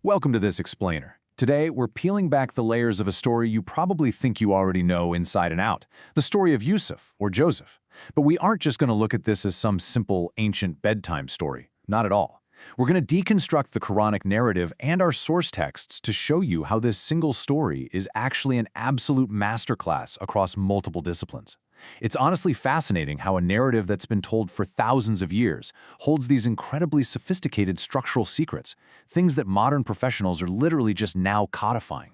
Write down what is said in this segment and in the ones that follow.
Welcome to this explainer. Today, we're peeling back the layers of a story you probably think you already know inside and out, the story of Yusuf, or Joseph. But we aren't just going to look at this as some simple, ancient bedtime story. Not at all. We're going to deconstruct the Quranic narrative and our source texts to show you how this single story is actually an absolute masterclass across multiple disciplines. It's honestly fascinating how a narrative that's been told for thousands of years holds these incredibly sophisticated structural secrets, things that modern professionals are literally just now codifying.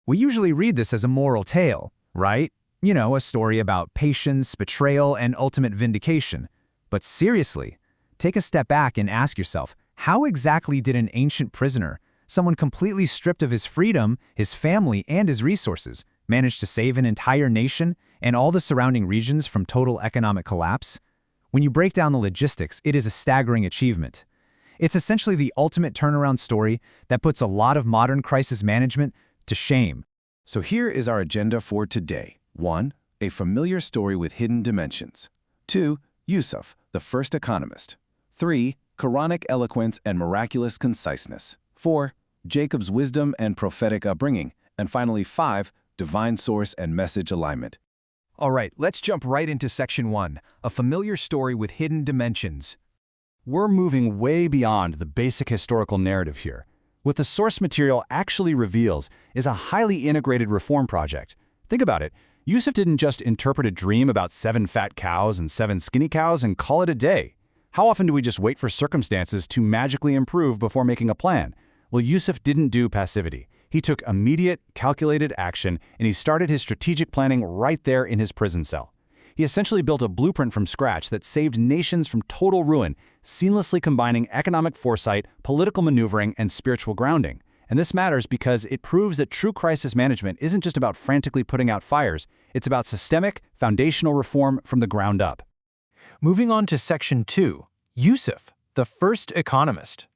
We usually read this as a moral tale, right? You know, a story about patience, betrayal, and ultimate vindication. But seriously, take a step back and ask yourself, how exactly did an ancient prisoner, someone completely stripped of his freedom, his family, and his resources, manage to save an entire nation and all the surrounding regions from total economic collapse? When you break down the logistics, it is a staggering achievement. It's essentially the ultimate turnaround story that puts a lot of modern crisis management to shame. So here is our agenda for today. 1. A familiar story with hidden dimensions. 2. Yusuf, the first economist. 3. Quranic eloquence and miraculous conciseness. 4. Jacob's wisdom and prophetic upbringing. And finally, 5. Divine source and message alignment. All right, let's jump right into Section 1, a familiar story with hidden dimensions. We're moving way beyond the basic historical narrative here. What the source material actually reveals is a highly integrated reform project. Think about it. Yusuf didn't just interpret a dream about 7 fat cows and 7 skinny cows and call it a day. How often do we just wait for circumstances to magically improve before making a plan? Well, Yusuf didn't do passivity. He took immediate, calculated action, and he started his strategic planning right there in his prison cell. He essentially built a blueprint from scratch that saved nations from total ruin, seamlessly combining economic foresight, political maneuvering, and spiritual grounding. And this matters because it proves that true crisis management isn't just about frantically putting out fires, it's about systemic, foundational reform from the ground up. Moving on to Section 2, Yusuf, the first economist.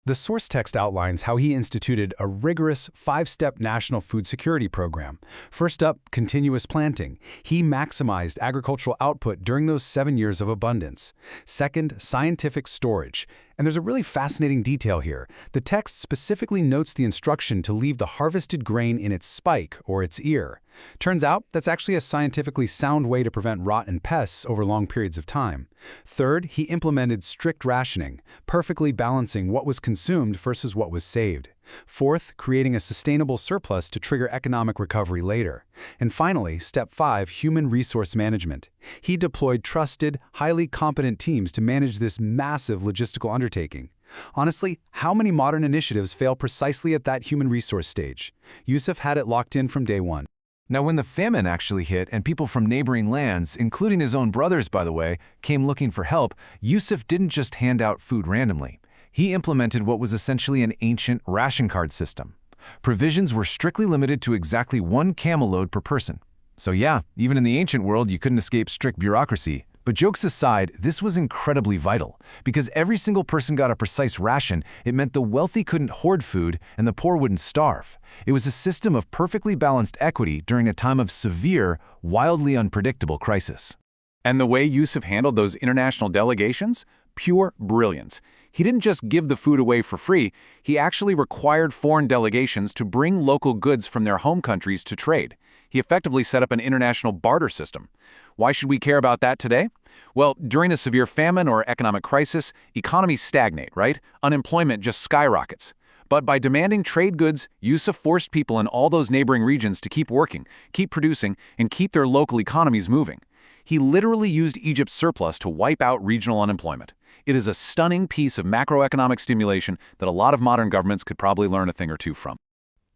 The source text outlines how he instituted a rigorous 5-step national food security program. First up, continuous planting. He maximized agricultural output during those 7 years of abundance. Second, scientific storage. And there's a really fascinating detail here. The text specifically notes the instruction to leave the harvested grain in its spike or its ear. Turns out that's actually a scientifically sound way to prevent rot and pests over long periods of time. Third, he implemented strict rationing, perfectly balancing what was consumed versus what was saved. Fourth, creating a sustainable surplus to trigger economic recovery later. And finally, step 5, human resource management. He deployed trusted, highly competent teams to manage this massive logistical undertaking. Honestly, how many modern initiatives fail precisely at that human resource stage? Yusuf had it locked in from day one. Now, when the famine actually hit and people from neighboring lands, including his own brothers, by the way, came looking for help, Yusuf didn't just hand out food randomly. He implemented what was essentially an ancient ration card system. Provisions were strictly limited to exactly 1 camel load per person. So yeah, even in the ancient world, you couldn't escape strict bureaucracy. But jokes aside, this was incredibly vital. Because every single person got a precise ration, it meant the wealthy couldn't hoard food and the poor wouldn't starve. It was a system of perfectly balanced equity during a time of severe, wildly unpredictable crisis. And the way Yusuf handled those international delegations? Pure brilliance. He didn't just give the food away for free, he actually required foreign delegations to bring local goods from their home countries to trade. He effectively set up an international barter system. Why should we care about that today? Well, during a severe famine or economic crisis, economies stagnate, right? Unemployment just skyrockets. But by demanding trade goods, Yusuf forced people in all those neighboring regions to keep working, keep producing, and keep their local economies moving. He literally used Egypt's surplus to wipe out regional unemployment. It is a stunning piece of macroeconomic stimulation that a lot of modern governments could probably learn a thing or two from.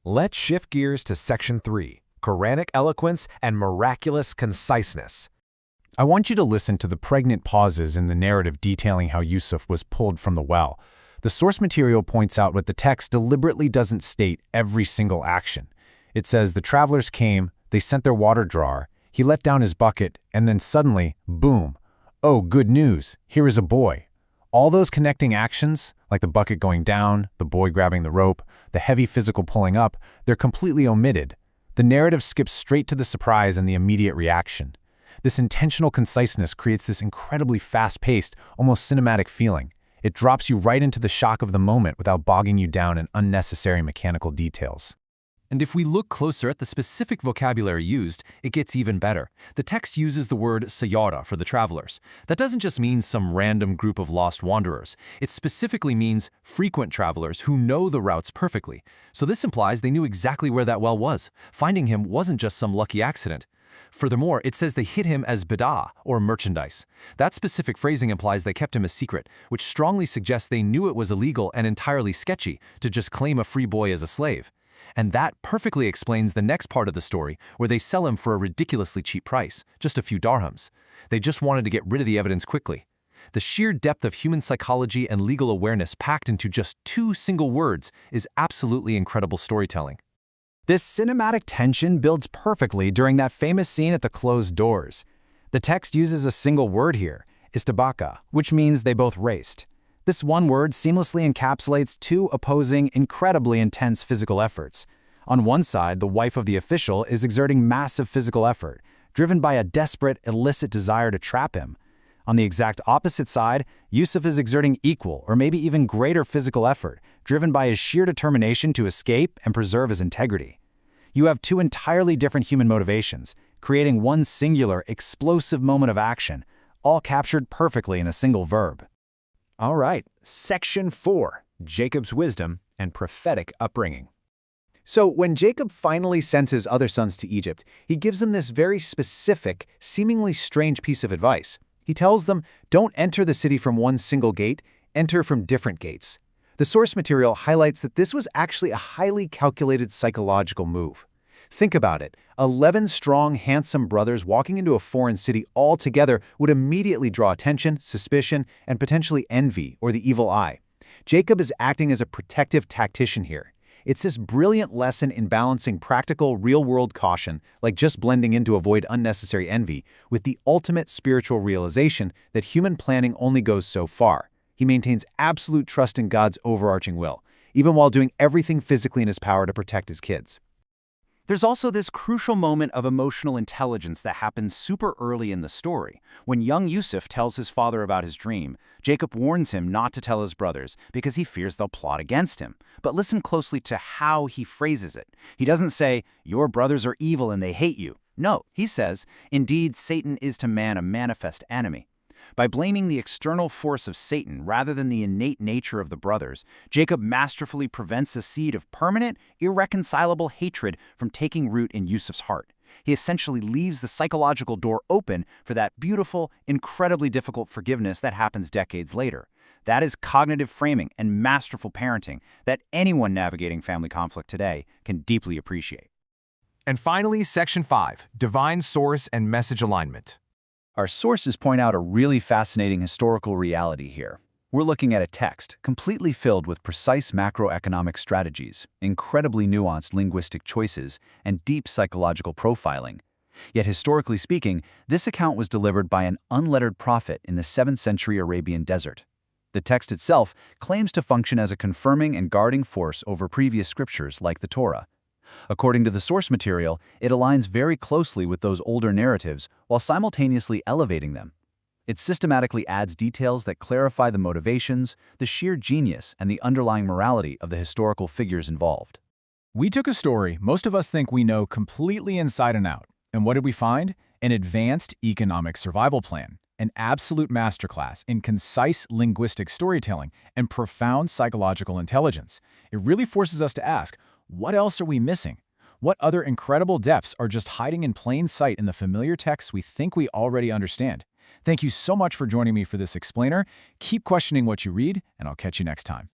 Let's shift gears to Section 3, Quranic eloquence and miraculous conciseness. I want you to listen to the pregnant pauses in the narrative detailing how Yusuf was pulled from the well. The source material points out what the text deliberately doesn't state every single action. It says the travelers came, they sent their water drawer, he let down his bucket, and then suddenly, boom. Oh, good news, here is a boy. All those connecting actions, like the bucket going down, the boy grabbing the rope, the heavy physical pulling up, they're completely omitted. The narrative skips straight to the surprise and the immediate reaction. This intentional conciseness creates this incredibly fast-paced, almost cinematic feeling. It drops you right into the shock of the moment without bogging you down in unnecessary mechanical details. And if we look closer at the specific vocabulary used, it gets even better. The text uses the word sayara for the travelers. That doesn't just mean some random group of lost wanderers. It specifically means frequent travelers who know the routes perfectly. So this implies they knew exactly where that well was. Finding him wasn't just some lucky accident. Furthermore, it says they hid him as bidah, or merchandise. That specific phrasing implies they kept him a secret, which strongly suggests they knew it was illegal and entirely sketchy to just claim a free boy as a slave. And that perfectly explains the next part of the story, where they sell him for a ridiculously cheap price, just a few dirhams. They just wanted to get rid of the evidence quickly. The sheer depth of human psychology and legal awareness packed into just 2 single words is absolutely incredible storytelling. This cinematic tension builds perfectly during that famous scene at the closed doors. The text uses a single word here, istabaka, which means they both raced. This one word seamlessly encapsulates 2 opposing, incredibly intense physical efforts. On one side, the wife of the official is exerting massive physical effort, driven by a desperate, illicit desire to trap him. On the exact opposite side, Yusuf is exerting equal or maybe even greater physical effort, driven by his sheer determination to escape and preserve his integrity. You have 2 entirely different human motivations, creating one singular, explosive moment of action, all captured perfectly in a single verb. All right, Section 4, Jacob's wisdom and prophetic upbringing. So when Jacob finally sends his other sons to Egypt, he gives them this very specific, seemingly strange piece of advice. He tells them, don't enter the city from one single gate, enter from different gates. The source material highlights that this was actually a highly calculated psychological move. Think about it. 11 strong, handsome brothers walking into a foreign city all together would immediately draw attention, suspicion, and potentially envy or the evil eye. Jacob is acting as a protective tactician here. It's this brilliant lesson in balancing practical, real-world caution, like just blending in to avoid unnecessary envy, with the ultimate spiritual realization that human planning only goes so far. He maintains absolute trust in God's overarching will, even while doing everything physically in his power to protect his kids. There's also this crucial moment of emotional intelligence that happens super early in the story. When young Yusuf tells his father about his dream, Jacob warns him not to tell his brothers because he fears they'll plot against him. But listen closely to how he phrases it. He doesn't say, "Your brothers are evil and they hate you." No, he says, "Indeed, Satan is to man a manifest enemy." By blaming the external force of Satan rather than the innate nature of the brothers, Jacob masterfully prevents a seed of permanent, irreconcilable hatred from taking root in Yusuf's heart. He essentially leaves the psychological door open for that beautiful, incredibly difficult forgiveness that happens decades later. That is cognitive framing and masterful parenting that anyone navigating family conflict today can deeply appreciate. And finally, Section 5, Divine Source and Message Alignment. Our sources point out a really fascinating historical reality here. We're looking at a text completely filled with precise macroeconomic strategies, incredibly nuanced linguistic choices, and deep psychological profiling. Yet historically speaking, this account was delivered by an unlettered prophet in the 7th century Arabian desert. The text itself claims to function as a confirming and guarding force over previous scriptures like the Torah. According to the source material, it aligns very closely with those older narratives while simultaneously elevating them. It systematically adds details that clarify the motivations, the sheer genius, and the underlying morality of the historical figures involved. We took a story most of us think we know completely inside and out. And what did we find? An advanced economic survival plan, an absolute masterclass in concise linguistic storytelling and profound psychological intelligence. It really forces us to ask, what else are we missing? What other incredible depths are just hiding in plain sight in the familiar texts we think we already understand? Thank you so much for joining me for this explainer. Keep questioning what you read, and I'll catch you next time.